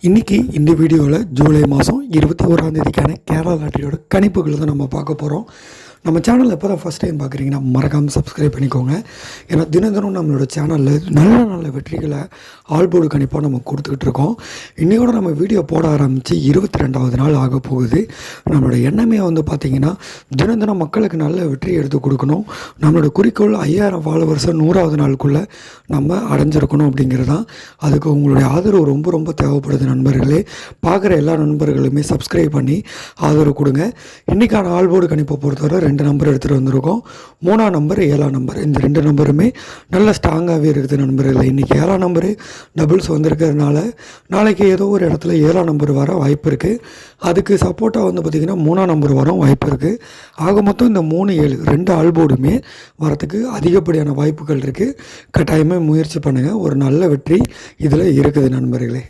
இன்றைக்கி இந்த வீடியோவில் ஜூலை மாதம் 21ஆம் தேதிக்கான கேரளா லாட்டரியோட கணிப்புகளை தான் நம்ம பார்க்க போகிறோம். நம்ம சேனலில் எப்போ தான் ஃபஸ்ட் டைம் பார்க்குறீங்கன்னா மறக்காமல் சப்ஸ்கிரைப் பண்ணிக்கோங்க. ஏன்னா தினம் நம்மளோட சேனலில் நல்ல நல்ல வெற்றிகளை ஆல்போர்டு கணிப்பாக நம்ம கொடுத்துக்கிட்டு இருக்கோம். இன்றையோட நம்ம வீடியோ போட ஆரம்பித்து 22வது நாள் ஆக போகுது. நம்மளோட எண்ணமே பார்த்திங்கன்னா தினம் மக்களுக்கு நல்ல வெற்றி எடுத்து கொடுக்கணும். நம்மளோட குறிக்கோள் 5000 ஃபாலோவர்ஸை 100வது நாளுக்குள்ளே நம்ம அடைஞ்சிருக்கணும் அப்படிங்கிறது தான். அதுக்கு உங்களுடைய ஆதரவு ரொம்ப ரொம்ப தேவைப்படுது நண்பர்களே. பார்க்குற எல்லா நண்பர்களுமே சப்ஸ்கிரைப் பண்ணி ஆதரவு கொடுங்க. இன்றைக்கான ஆல்போர்டு கணிப்பை பொறுத்தவரை 2 நம்பர் எடுத்துகிட்டு வந்திருக்கோம். 3ஆம் நம்பர் 7ஆம் நம்பர், இந்த 2 நம்பருமே நல்ல ஸ்ட்ராங்காகவே இருக்குது நண்பர்கள். இன்றைக்கி 7ஆம் நம்பரு டபுள்ஸ் வந்திருக்கிறதுனால நாளைக்கு ஏதோ ஒரு இடத்துல 7ஆம் நம்பர் வர வாய்ப்பு இருக்குது. அதுக்கு சப்போர்ட்டாக பார்த்திங்கன்னா 3ஆம் நம்பர் வர வாய்ப்பு இருக்குது. ஆக மொத்தம் இந்த 3, 7 2 ஆல்போர்டுமே வரத்துக்கு அதிகப்படியான வாய்ப்புகள் இருக்குது. கட்டாயமாக முயற்சி பண்ணுங்கள். ஒரு நல்ல வெற்றி இதில் இருக்குது நண்பர்களே.